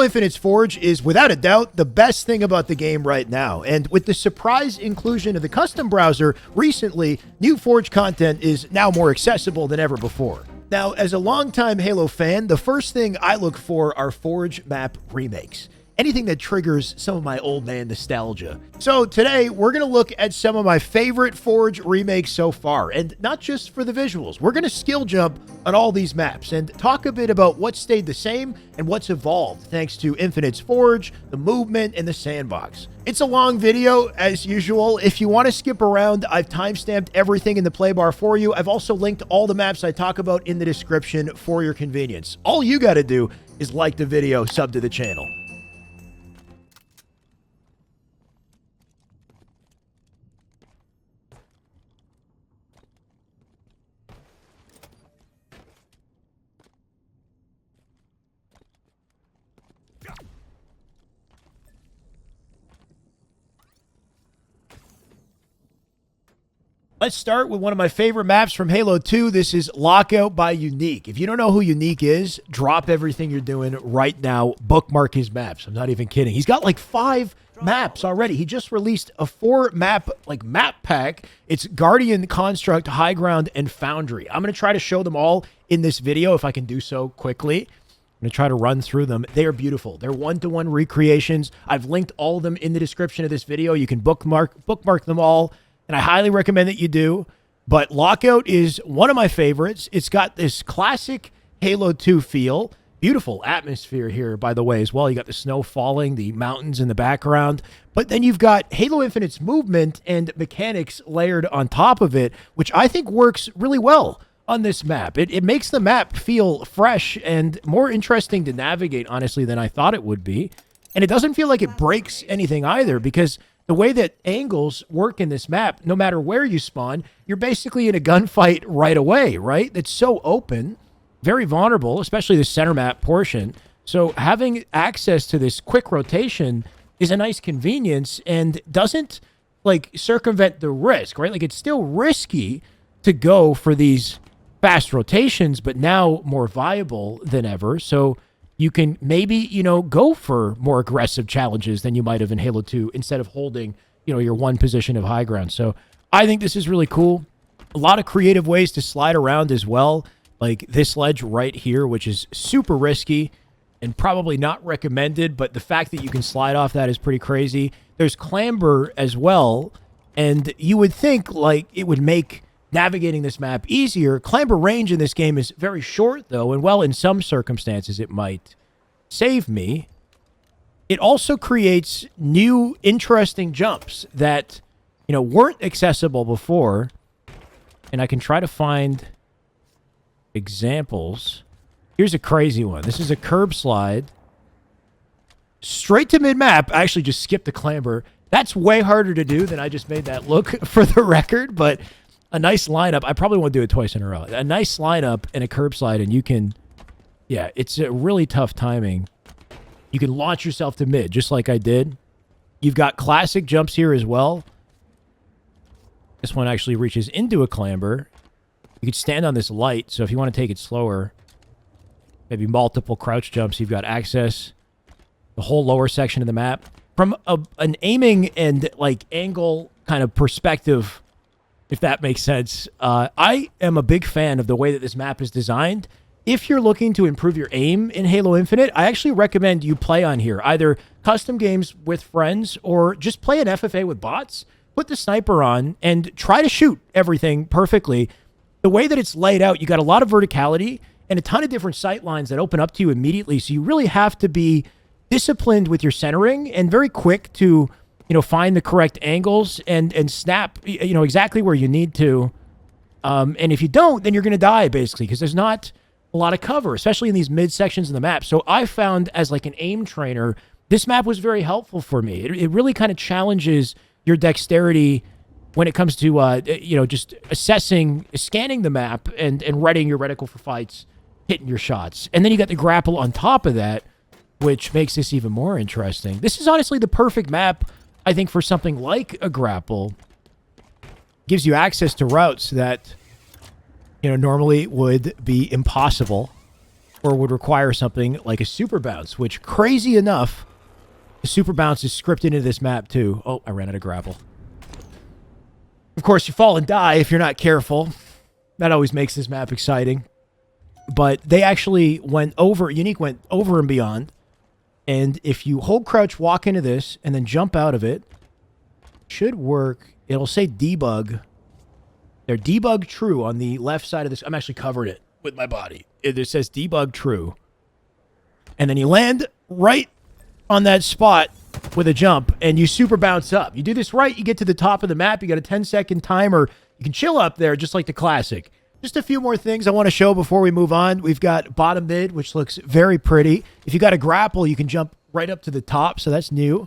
Halo Infinite's Forge is, without a doubt, the best thing about the game right now. And with the surprise inclusion of the custom browser recently, new Forge content is now more accessible than ever before. Now, as a longtime Halo fan, the first thing I look for are Forge map remakes. Anything that triggers some of my old man nostalgia. So today, we're going to look at some of my favorite Forge remakes so far, and not just for the visuals. We're going to skill jump on all these maps and talk a bit about what stayed the same and what's evolved thanks to Infinite's Forge, the movement, and the sandbox. It's a long video, as usual. If you want to skip around, I've timestamped everything in the play bar for you. I've also linked all the maps I talk about in the description for your convenience. All you got to do is like the video, sub to the channel. Let's start with one of my favorite maps from Halo 2. This is Lockout by Uneeq. If you don't know who Uneeq is, drop everything you're doing right now. Bookmark his maps. I'm not even kidding. He's got like 5 maps already. He just released a 4-map map pack. It's Guardian, Construct, High Ground, and Foundry. I'm going to try to show them all in this video if I can do so quickly. I'm going to try to run through them. They are beautiful. They're one-to-one recreations. I've linked all of them in the description of this video. You can bookmark them all. And I highly recommend that you do. But Lockout is one of my favorites. It's got this classic Halo 2 feel. Beautiful atmosphere here, by the way, as well. You got the snow falling, the mountains in the background. But then you've got Halo Infinite's movement and mechanics layered on top of it, which I think works really well on this map. It makes the map feel fresh and more interesting to navigate, honestly, than I thought it would be. And it doesn't feel like it breaks anything either, because the way that angles work in this map, no matter where you spawn, you're basically in a gunfight right away, right? It's so open, very vulnerable, especially the center map portion. So having access to this quick rotation is a nice convenience and doesn't circumvent the risk, right? Like, it's still risky to go for these fast rotations, but now more viable than ever. So you can maybe, go for more aggressive challenges than you might have in Halo 2 instead of holding, your one position of high ground. So I think this is really cool. A lot of creative ways to slide around as well, like this ledge right here, which is super risky and probably not recommended, but the fact that you can slide off that is pretty crazy. There's clamber as well, and you would think it would make navigating this map easier. Clamber range in this game is very short, though, and in some circumstances, it might save me. It also creates new, interesting jumps that, weren't accessible before, and I can try to find examples. Here's a crazy one. This is a curb slide. Straight to mid-map. I actually just skipped the clamber. That's way harder to do than I just made that look, for the record, but a nice lineup. I probably won't do it twice in a row. A nice lineup and a curb slide, and you can, it's a really tough timing. You can launch yourself to mid, just like I did. You've got classic jumps here as well. This one actually reaches into a clamber. You can stand on this light, so if you want to take it slower, maybe multiple crouch jumps, you've got access the whole lower section of the map. From an aiming and angle kind of perspective, if that makes sense. I am a big fan of the way that this map is designed. If you're looking to improve your aim in Halo Infinite, I actually recommend you play on here. Either custom games with friends or just play an FFA with bots. Put the sniper on and try to shoot everything perfectly. The way that it's laid out, you got a lot of verticality and a ton of different sight lines that open up to you immediately. So you really have to be disciplined with your centering and very quick to find the correct angles and snap, exactly where you need to. And if you don't, then you're going to die, basically, because there's not a lot of cover, especially in these mid sections of the map. So I found, as an aim trainer, this map was very helpful for me. It really kind of challenges your dexterity when it comes to, just scanning the map and readying your reticle for fights, hitting your shots. And then you got the grapple on top of that, which makes this even more interesting. This is honestly the perfect map, I think, for something like a grapple. Gives you access to routes that, normally would be impossible. or would require something like a super bounce, which, crazy enough, the super bounce is scripted into this map too. Oh, I ran out of grapple. Of course, you fall and die if you're not careful. That always makes this map exciting. But they actually went over, Uneeq went over and beyond. And if you hold crouch, walk into this, and then jump out of it, should work. It'll say debug. They're debug true on the left side of this. I'm actually covering it with my body. It says debug true. And then you land right on that spot with a jump, and you super bounce up. You do this right, you get to the top of the map. You got a 10-second timer. You can chill up there just like the classic. Just a few more things I want to show before we move on. We've got bottom mid, which looks very pretty. If you got a grapple, you can jump right up to the top, so that's new.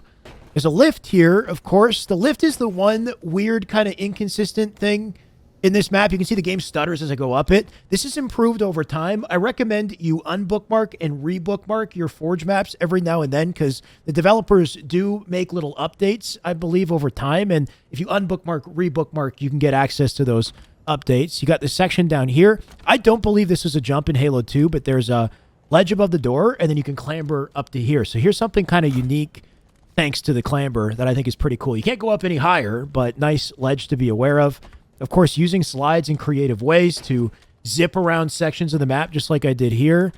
There's a lift here, of course. The lift is the one weird kind of inconsistent thing in this map. You can see the game stutters as I go up it. This is improved over time. I recommend you unbookmark and rebookmark your Forge maps every now and then, because the developers do make little updates, I believe, over time. And if you unbookmark, rebookmark, you can get access to those updates. You got this section down here. I don't believe this is a jump in Halo 2, but there's a ledge above the door, and then you can clamber up to here. So here's something kind of unique thanks to the clamber that I think is pretty cool. You can't go up any higher, but nice ledge to be aware of. Of course, using slides in creative ways to zip around sections of the map, just like I did here,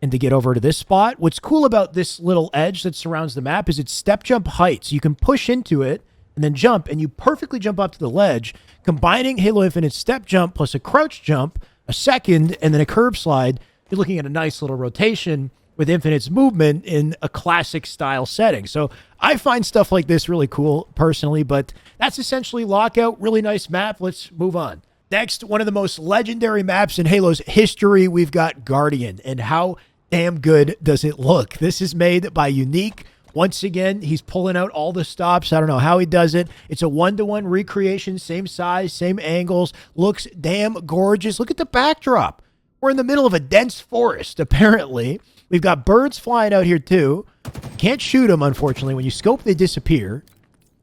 and to get over to this spot. What's cool about this little edge that surrounds the map is it's step jump height. So you can push into it and then jump, and you perfectly jump up to the ledge, combining Halo Infinite's step jump plus a crouch jump, a second, and then a curb slide. You're looking at a nice little rotation with Infinite's movement in a classic style setting. So I find stuff like this really cool personally, but that's essentially Lockout. Really nice map. Let's move on. Next, one of the most legendary maps in Halo's history, we've got Guardian. And how damn good does it look? This is made by Uneeq. Once again, he's pulling out all the stops. I don't know how he does it. It's a one-to-one recreation, same size, same angles. Looks damn gorgeous. Look at the backdrop. We're in the middle of a dense forest, apparently. We've got birds flying out here, too. Can't shoot them, unfortunately. When you scope, they disappear.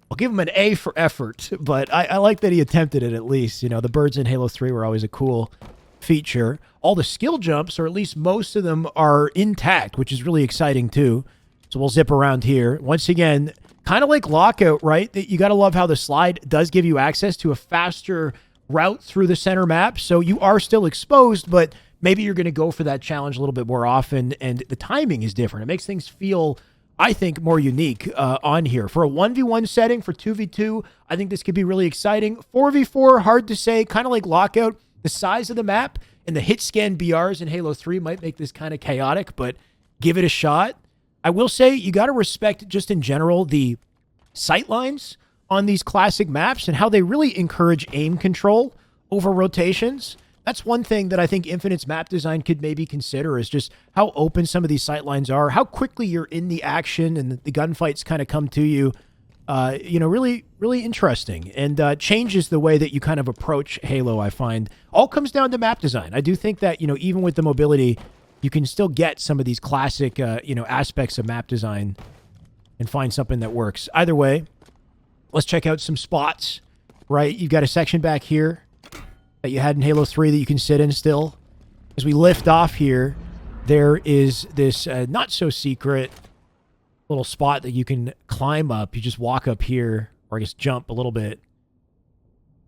I'll give him an A for effort, but I like that he attempted it at least. You know, the birds in Halo 3 were always a cool feature. All the skill jumps, or at least most of them, are intact, which is really exciting, too. So we'll zip around here. Once again, kind of like Lockout, right? You got to love how the slide does give you access to a faster route through the center map. So you are still exposed, but maybe you're going to go for that challenge a little bit more often, and the timing is different. It makes things feel, I think, more unique on here. For a 1v1 setting, for 2v2, I think this could be really exciting. 4v4, hard to say, kind of like Lockout. The size of the map and the hit scan BRs in Halo 3 might make this kind of chaotic, but give it a shot. I will say you got to respect, just in general, the sightlines on these classic maps and how they really encourage aim control over rotations. That's one thing that I think Infinite's map design could maybe consider, is just how open some of these sightlines are, how quickly you're in the action and the gunfights kind of come to you. You know, really, really interesting, and changes the way that you kind of approach Halo, I find. All comes down to map design. I do think that, you know, even with the mobility, you can still get some of these classic, you know, aspects of map design and find something that works. Either way, let's check out some spots, right? You've got a section back here that you had in Halo 3 that you can sit in still. As we lift off here, there is this not-so-secret little spot that you can climb up. You just walk up here, or I guess jump a little bit.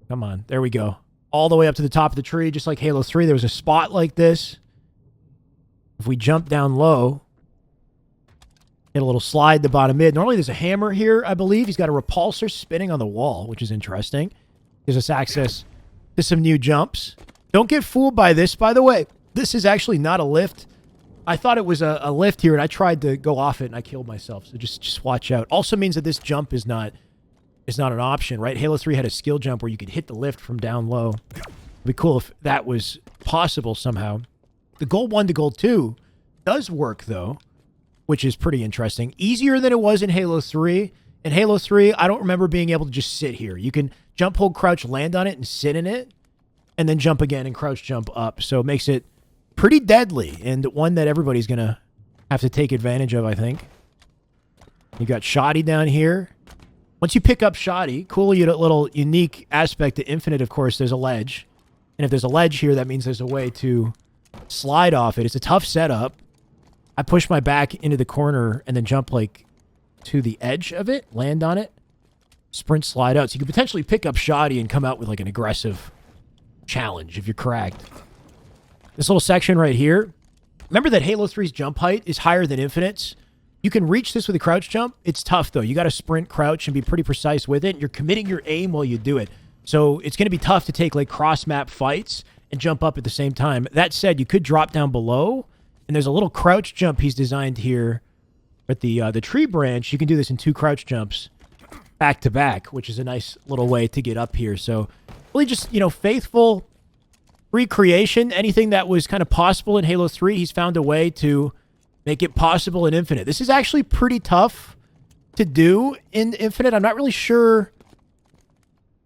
Come on. There we go. All the way up to the top of the tree, just like Halo 3. There was a spot like this. If we jump down low, hit a little slide to bottom mid. Normally there's a hammer here, I believe. He's got a repulsor spinning on the wall, which is interesting. Gives us access to some new jumps. Don't get fooled by this, by the way. This is actually not a lift. I thought it was a lift here, and I tried to go off it, and I killed myself. So just watch out. Also means that this jump is not an option, right? Halo 3 had a skill jump where you could hit the lift from down low. It'd be cool if that was possible somehow. The Gold 1 to Gold 2 does work, though, which is pretty interesting. Easier than it was in Halo 3. In Halo 3, I don't remember being able to just sit here. You can jump, hold, crouch, land on it, and sit in it, and then jump again and crouch jump up. So it makes it pretty deadly, and one that everybody's going to have to take advantage of, I think. You got Shoddy down here. Once you pick up Shoddy, cool little unique aspect to Infinite, of course, there's a ledge. And if there's a ledge here, that means there's a way to slide off it. It's a tough setup. I push my back into the corner and then jump like to the edge of it, land on it, sprint, slide out. So you could potentially pick up Shoddy and come out with like an aggressive challenge if you're cracked. This little section right here. Remember that Halo 3's jump height is higher than Infinite's. You can reach this with a crouch jump. It's tough, though. You got to sprint, crouch, and be pretty precise with it. You're committing your aim while you do it. So it's going to be tough to take, like, cross-map fights and jump up at the same time. That said, you could drop down below, and there's a little crouch jump he's designed here at the tree branch. You can do this in 2 crouch jumps back-to-back, which is a nice little way to get up here. So really just, you know, faithful recreation. Anything that was kind of possible in Halo 3, he's found a way to make it possible in Infinite. This is actually pretty tough to do in Infinite. I'm not really sure.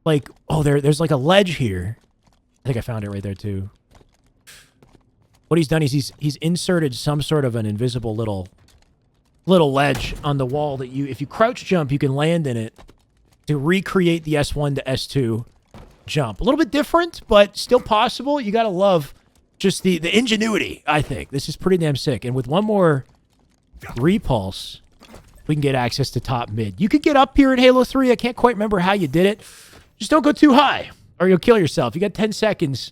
Like, oh, there's like a ledge here. I think I found it right there too. What he's done is he's inserted some sort of an invisible little ledge on the wall that if you crouch jump, you can land in it to recreate the S1 to S2 jump. A little bit different, but still possible. You gotta love just the ingenuity, I think. This is pretty damn sick. And with one more repulse, we can get access to top mid. You could get up here in Halo 3. I can't quite remember how you did it. Just don't go too high, or you'll kill yourself. You got 10 seconds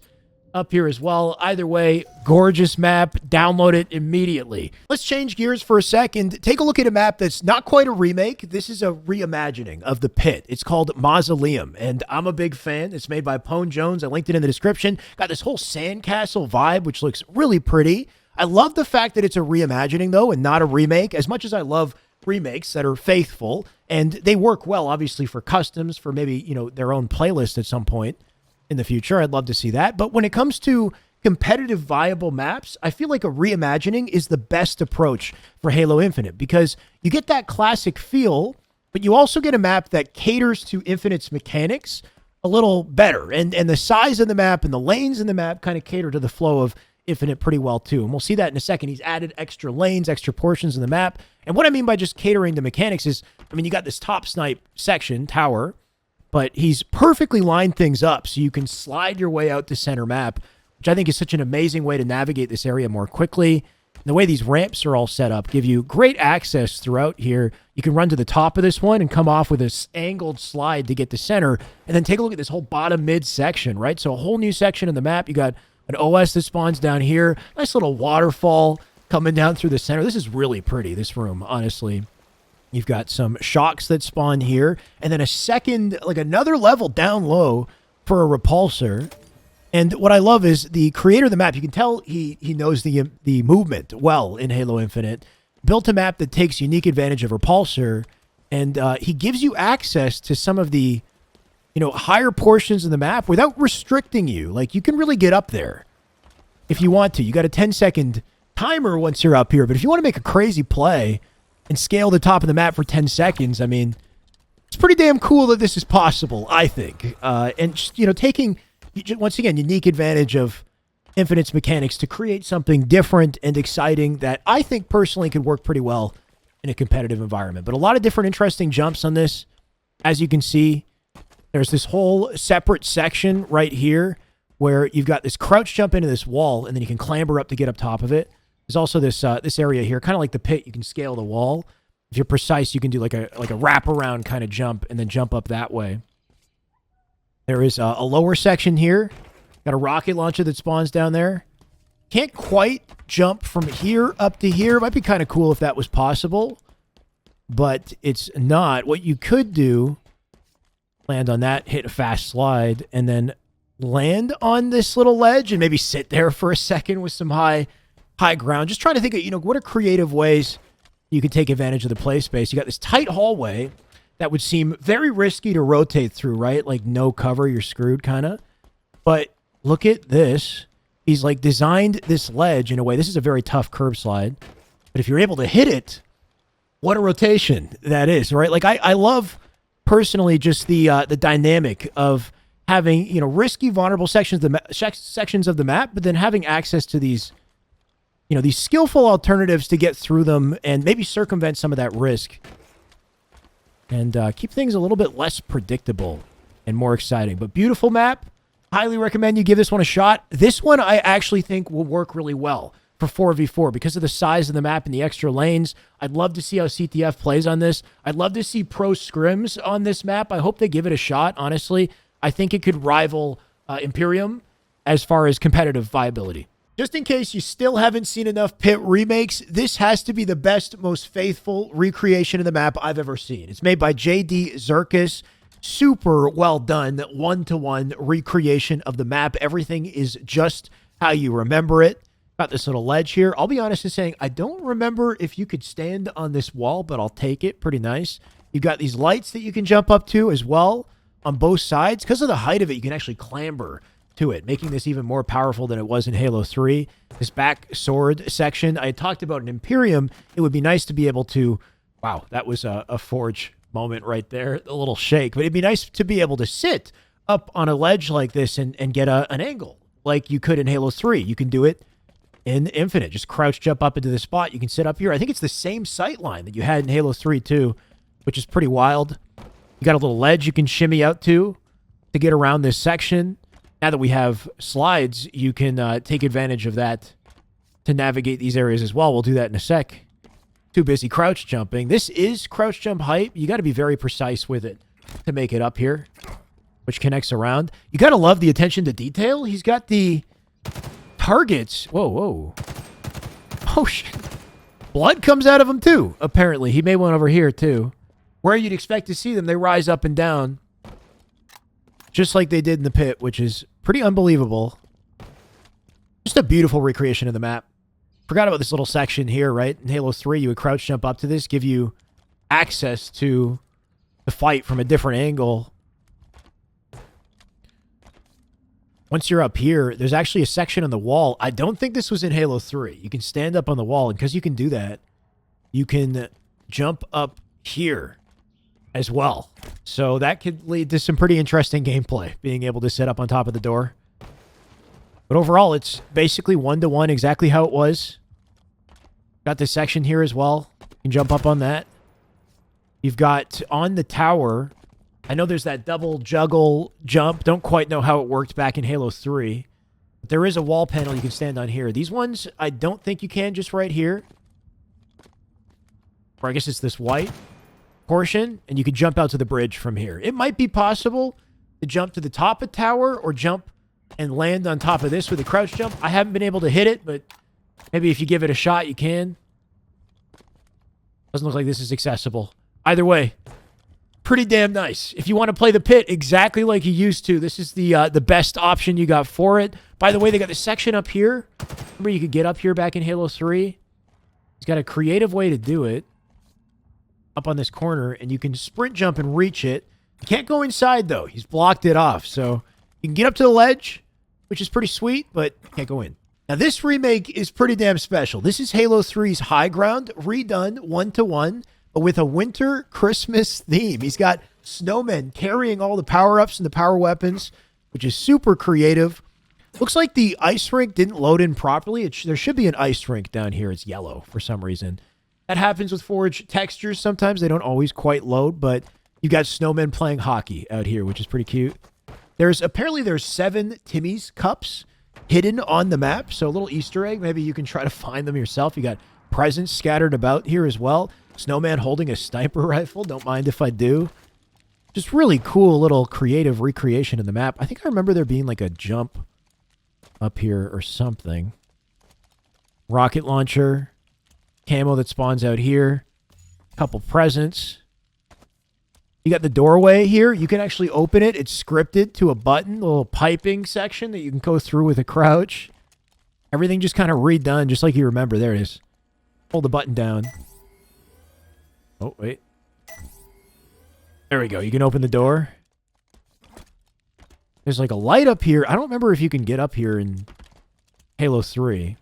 up here as well. Either way, gorgeous map. Download it immediately. Let's change gears for a second. Take a look at a map that's not quite a remake. This is a reimagining of the pit. It's called Mausoleum, and I'm a big fan. It's made by PwnJones. I linked it in the description. Got this whole sandcastle vibe, which looks really pretty. I love the fact that it's a reimagining, though, and not a remake. As much as I love remakes that are faithful, and they work well, obviously, for customs, for maybe, you know, their own playlist at some point in the future. I'd love to see that. But when it comes to competitive viable maps, I feel like a reimagining is the best approach for Halo Infinite, because you get that classic feel, but you also get a map that caters to Infinite's mechanics a little better. And the size of the map and the lanes in the map kind of cater to the flow of Infinite pretty well too. And we'll see that in a second. He's added extra lanes, extra portions in the map. And what I mean by just catering to mechanics is, I mean, you got this top snipe section, tower, but he's perfectly lined things up so you can slide your way out to center map, which I think is such an amazing way to navigate this area more quickly. And the way these ramps are all set up give you great access throughout here. You can run to the top of this one and come off with this angled slide to get to center, and then take a look at this whole bottom mid section, right? So a whole new section in the map. You got an OS that spawns down here. Nice little waterfall coming down through the center. This is really pretty, this room, honestly. You've got some shocks that spawn here, and then a second, like another level down low for a repulsor. And what I love is the creator of the map, you can tell he knows the movement well in Halo Infinite. Built a map that takes unique advantage of repulsor, and he gives you access to some of the, you know, higher portions of the map without restricting you. Like, you can really get up there if you want to. You got a 10-second timer once you're up here, but if you want to make a crazy play and scale the top of the map for 10 seconds, I mean, it's pretty damn cool that this is possible, I think. And just, you know, taking, once again, unique advantage of Infinite's mechanics to create something different and exciting that I think personally could work pretty well in a competitive environment. But a lot of different interesting jumps on this. As you can see, there's this whole separate section right here where you've got this crouch jump into this wall, and then you can clamber up to get up top of it. There's also this this area here, kind of like the pit. You can scale the wall. If you're precise, you can do like a wraparound kind of jump and then jump up that way. There is a lower section here. Got a rocket launcher that spawns down there. Can't quite jump from here up to here. Might be kind of cool if that was possible, but it's not. What you could do, land on that, hit a fast slide, and then land on this little ledge and maybe sit there for a second with some high ground. Just trying to think of, you know, what are creative ways you could take advantage of the play space. You got this tight hallway that would seem very risky to rotate through, right? Like no cover, you're screwed kind of. But look at this. He's like designed this ledge in a way. This is a very tough curb slide. But if you're able to hit it, what a rotation that is, right? Like I love personally just the dynamic of having, you know, risky, vulnerable sections of the map, but then having access to these, you know, these skillful alternatives to get through them and maybe circumvent some of that risk and keep things a little bit less predictable and more exciting. But beautiful map. Highly recommend you give this one a shot. This one I actually think will work really well for 4v4 because of the size of the map and the extra lanes. I'd love to see how CTF plays on this. I'd love to see pro scrims on this map. I hope they give it a shot, honestly. I think it could rival Imperium as far as competitive viability. Just in case you still haven't seen enough Pit remakes, this has to be the best, most faithful recreation of the map I've ever seen. It's made by JDZirkus. Super well done, one-to-one recreation of the map. Everything is just how you remember it. Got this little ledge here. I'll be honest in saying I don't remember if you could stand on this wall, but I'll take it. Pretty nice. You've got these lights that you can jump up to as well on both sides. Because of the height of it, you can actually clamber to it, making this even more powerful than it was in Halo 3. This back sword section, I had talked about in Imperium. It would be nice to be able to... Wow, that was a Forge moment right there, a little shake. But it'd be nice to be able to sit up on a ledge like this and get an angle like you could in Halo 3. You can do it in Infinite. Just crouch jump up into the spot. You can sit up here. I think it's the same sight line that you had in Halo 3 too, which is pretty wild. You got a little ledge you can shimmy out to get around this section. Now that we have slides, you can take advantage of that to navigate these areas as well. We'll do that in a sec. Too busy crouch jumping. This is crouch jump height. You got to be very precise with it to make it up here, which connects around. You got to love the attention to detail. He's got the targets. Whoa, whoa. Oh, shit. Blood comes out of him, too, apparently. He made one over here, too. Where you'd expect to see them, they rise up and down, just like they did in the pit, which is pretty unbelievable. Just a beautiful recreation of the map. Forgot about this little section here, right? In Halo 3, you would crouch jump up to this, give you access to the fight from a different angle. Once you're up here, there's actually a section on the wall. I don't think this was in Halo 3. You can stand up on the wall, and because you can do that, you can jump up here as well. So that could lead to some pretty interesting gameplay, being able to sit up on top of the door. But overall, it's basically one-to-one, exactly how it was. Got this section here as well. You can jump up on that. You've got on the tower, I know there's that double juggle jump. Don't quite know how it worked back in Halo 3. But there is a wall panel you can stand on here. These ones, I don't think you can just right here. Or I guess it's this white portion, and you can jump out to the bridge from here. It might be possible to jump to the top of tower or jump and land on top of this with a crouch jump. I haven't been able to hit it, but maybe if you give it a shot, you can. Doesn't look like this is accessible. Either way, pretty damn nice. If you want to play the pit exactly like you used to, this is the best option you got for it. By the way, they got this section up here. Remember you could get up here back in Halo 3? He's got a creative way to do it. Up on this corner, and you can sprint jump and reach it. You can't go inside, though. He's blocked it off, so you can get up to the ledge, which is pretty sweet, but you can't go in. Now, this remake is pretty damn special. This is Halo 3's High Ground, redone one-to-one, but with a winter Christmas theme. He's got snowmen carrying all the power-ups and the power weapons, which is super creative. Looks like the ice rink didn't load in properly. There should be an ice rink down here. It's yellow for some reason. That happens with Forge textures sometimes. They don't always quite load, but you got snowmen playing hockey out here, which is pretty cute. Apparently there's 7 Timmy's cups hidden on the map, so a little Easter egg. Maybe you can try to find them yourself. You got presents scattered about here as well. Snowman holding a sniper rifle. Don't mind if I do. Just really cool little creative recreation of the map. I think I remember there being like a jump up here or something. Rocket launcher. Camo that spawns out here. Couple presents. You got the doorway here. You can actually open it. It's scripted to a button. A little piping section that you can go through with a crouch. Everything just kind of redone, just like you remember. There it is. Hold the button down. Oh, wait. There we go. You can open the door. There's like a light up here. I don't remember if you can get up here in Halo 3.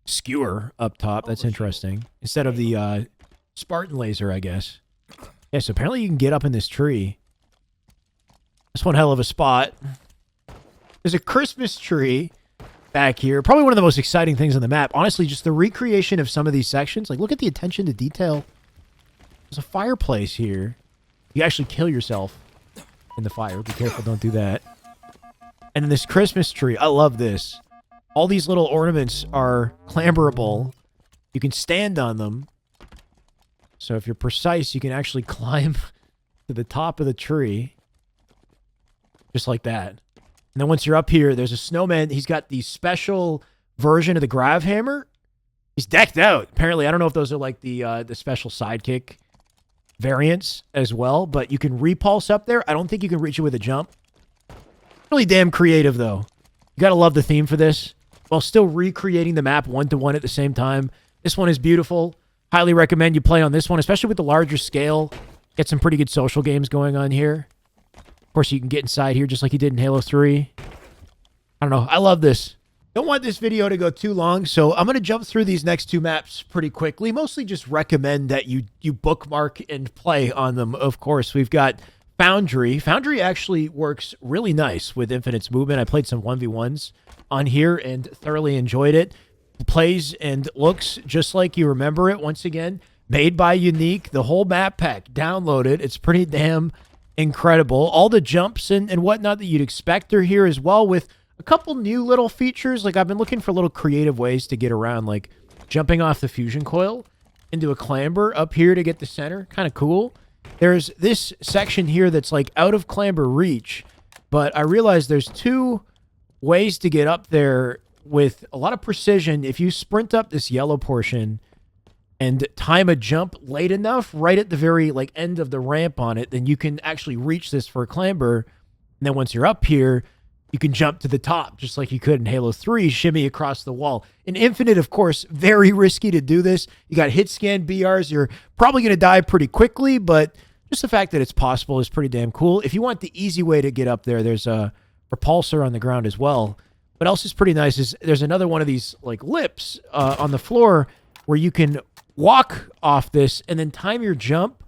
Skewer up top. That's interesting. Instead of the Spartan laser, I guess. Yes, apparently you can get up in this tree. That's one hell of a spot. There's a Christmas tree back here. Probably one of the most exciting things on the map. Honestly, just the recreation of some of these sections. Like, look at the attention to detail. There's a fireplace here. You actually kill yourself in the fire. Be careful, don't do that. And then this Christmas tree. I love this. All these little ornaments are clamberable. You can stand on them. So if you're precise, you can actually climb to the top of the tree. Just like that. And then once you're up here, there's a snowman. He's got the special version of the grav hammer. He's decked out. Apparently, I don't know if those are like the special sidekick variants as well, but you can repulse up there. I don't think you can reach it with a jump. Really damn creative, though. You gotta love the theme for this, while still recreating the map one-to-one at the same time. This one is beautiful. Highly recommend you play on this one, especially with the larger scale. Get some pretty good social games going on here. Of course, you can get inside here just like you did in Halo 3. I don't know. I love this. Don't want this video to go too long, so I'm going to jump through these next two maps pretty quickly. Mostly just recommend that you bookmark and play on them, of course. We've got Foundry. Foundry actually works really nice with Infinite's movement. I played some 1v1s on here and thoroughly enjoyed it. Plays and looks just like you remember it. Once again, made by Uneeq. The whole map pack, download it. It's pretty damn incredible. All the jumps and whatnot that you'd expect are here as well, with a couple new little features. Like, I've been looking for little creative ways to get around, like jumping off the fusion coil into a clamber up here to get the center. Kind of cool. There's this section here that's like out of clamber reach, but I realized there's two ways to get up there with a lot of precision. If you sprint up this yellow portion and time a jump late enough, right at the very like end of the ramp on it, then you can actually reach this for a clamber. And then once you're up here, you can jump to the top, just like you could in Halo 3, shimmy across the wall. In Infinite, of course, very risky to do this. You got hit scan BRs. You're probably going to die pretty quickly, but just the fact that it's possible is pretty damn cool. If you want the easy way to get up there, there's a repulsor on the ground as well. What else is pretty nice is there's another one of these like lips on the floor where you can walk off this and then time your jump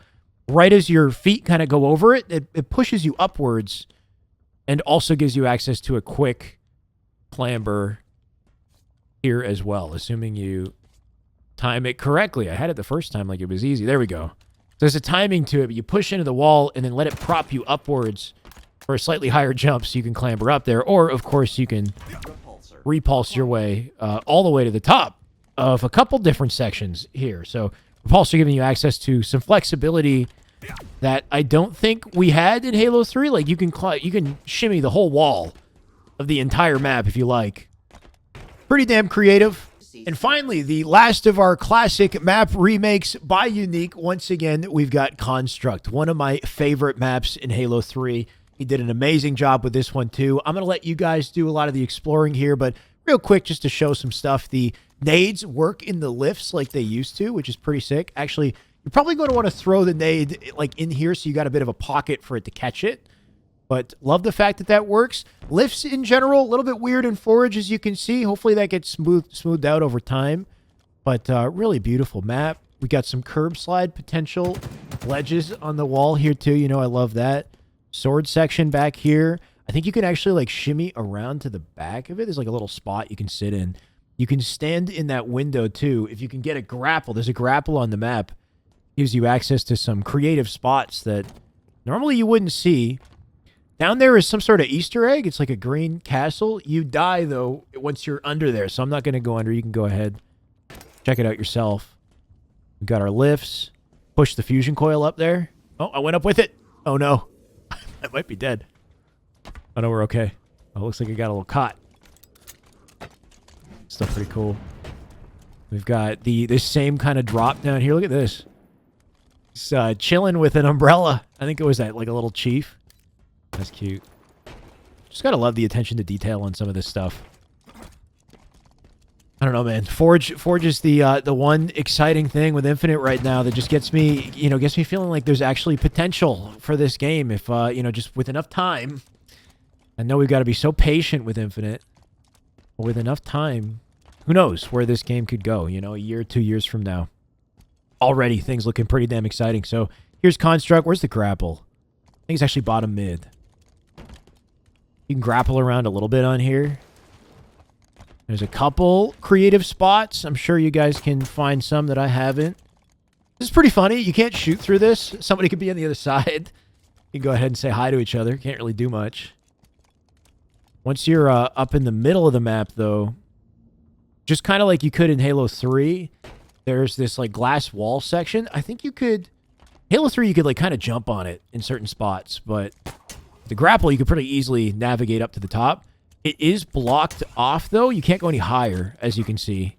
right as your feet kind of go over it. It pushes you upwards and also gives you access to a quick clamber here as well, assuming you time it correctly. I had it the first time like it was easy. There we go. So there's a timing to it, but you push into the wall and then let it prop you upwards for a slightly higher jump so you can clamber up there. Or, of course, you can repulse your way all the way to the top of a couple different sections here. So repulsor giving you access to some flexibility that I don't think we had in Halo 3. Like, you can shimmy the whole wall of the entire map if you like. Pretty damn creative. And finally, the last of our classic map remakes by Uneeq. Once again, we've got Construct, one of my favorite maps in Halo 3. He did an amazing job with this one, too. I'm going to let you guys do a lot of the exploring here, but real quick, just to show some stuff. The nades work in the lifts like they used to, which is pretty sick. Actually, you're probably going to want to throw the nade like in here so you got a bit of a pocket for it to catch it. But love the fact that that works. Lifts in general, a little bit weird in Forge, as you can see. Hopefully that gets smoothed out over time. But really beautiful map. We got some curb slide potential. Ledges on the wall here, too. You know, I love that. Sword section back here. I think you can actually like shimmy around to the back of it. There's like a little spot you can sit in. You can stand in that window, too. If you can get a grapple, there's a grapple on the map. Gives you access to some creative spots that normally you wouldn't see. Down there is some sort of Easter egg. It's like a green castle. You die, though, once you're under there. So I'm not going to go under. You can go ahead. Check it out yourself. We've got our lifts. Push the fusion coil up there. Oh, I went up with it. Oh, no. I might be dead. Oh, no, we're okay. Oh, looks like I got a little caught. Still pretty cool. We've got this same kind of drop down here. Look at this. It's chilling with an umbrella. I think it was that, like, a little chief. That's cute. Just gotta love the attention to detail on some of this stuff. I don't know, man. Forge is the one exciting thing with Infinite right now that just gets me, gets me feeling like there's actually potential for this game if, just with enough time. I know we've got to be so patient with Infinite, but with enough time, who knows where this game could go, a year, 2 years from now. Already, things looking pretty damn exciting. So, here's Construct. Where's the grapple? I think it's actually bottom mid. You can grapple around a little bit on here. There's a couple creative spots. I'm sure you guys can find some that I haven't. This is pretty funny. You can't shoot through this. Somebody could be on the other side. You can go ahead and say hi to each other. Can't really do much. Once you're up in the middle of the map, though, just kind of like you could in Halo 3, there's this like glass wall section. I think you could... Halo 3, you could like kind of jump on it in certain spots, but the grapple, you could pretty easily navigate up to the top. It is blocked off, though. You can't go any higher, as you can see.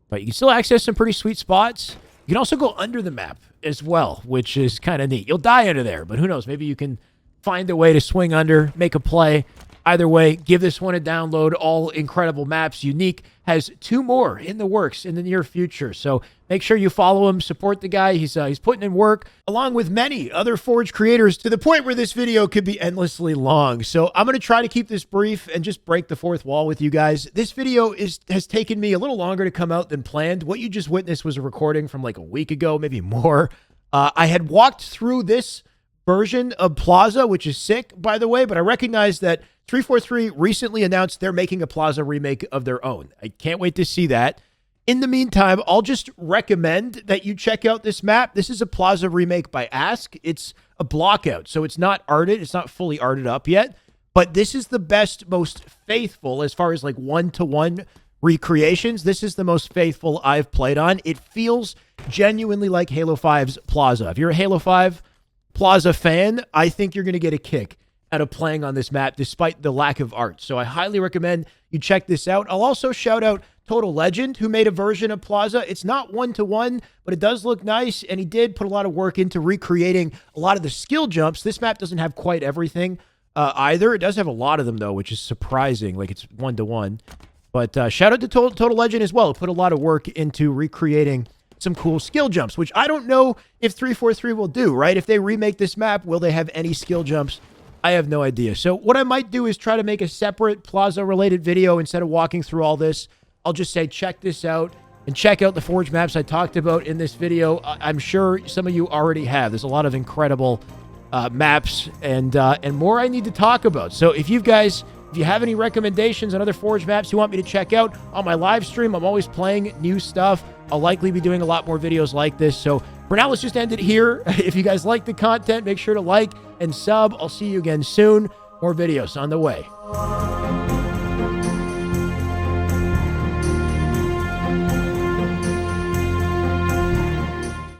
But you can still access some pretty sweet spots. You can also go under the map as well, which is kind of neat. You'll die under there, but who knows? Maybe you can find a way to swing under, make a play. Either way, give this one a download. All incredible maps. Uneeq has 2 more in the works in the near future. So make sure you follow him, support the guy. He's putting in work, along with many other Forge creators, to the point where this video could be endlessly long. So I'm going to try to keep this brief and just break the fourth wall with you guys. This video has taken me a little longer to come out than planned. What you just witnessed was a recording from like a week ago, maybe more. I had walked through this version of Plaza, which is sick, by the way, but I recognize that 343 recently announced they're making a Plaza remake of their own. I can't wait to see that. In the meantime, I'll just recommend that you check out this map. This is a Plaza remake by AASKQ. It's a blockout, so it's not arted. It's not fully arted up yet, but this is the best, most faithful as far as like one-to-one recreations. This is the most faithful I've played on. It feels genuinely like Halo 5's Plaza. If you're a Halo 5 Plaza fan, I think you're going to get a kick out of playing on this map despite the lack of art. So I highly recommend you check this out. I'll also shout out Total Legend, who made a version of Plaza. It's not one-to-one, but it does look nice, and he did put a lot of work into recreating a lot of the skill jumps. This map doesn't have quite everything either. It does have a lot of them, though, which is surprising. Like, it's one-to-one. But shout out to Total Legend as well. Put a lot of work into recreating some cool skill jumps, which I don't know if 343 will do, right? If they remake this map, will they have any skill jumps? I have no idea. So what I might do is try to make a separate Plaza-related video instead of walking through all this. I'll just say check this out and check out the Forge maps I talked about in this video. I'm sure some of you already have. There's a lot of incredible maps and more I need to talk about. So if you have any recommendations on other Forge maps you want me to check out on my live stream, I'm always playing new stuff. I'll likely be doing a lot more videos like this. So for now, let's just end it here. If you guys like the content, make sure to like and sub. I'll see you again soon. More videos on the way.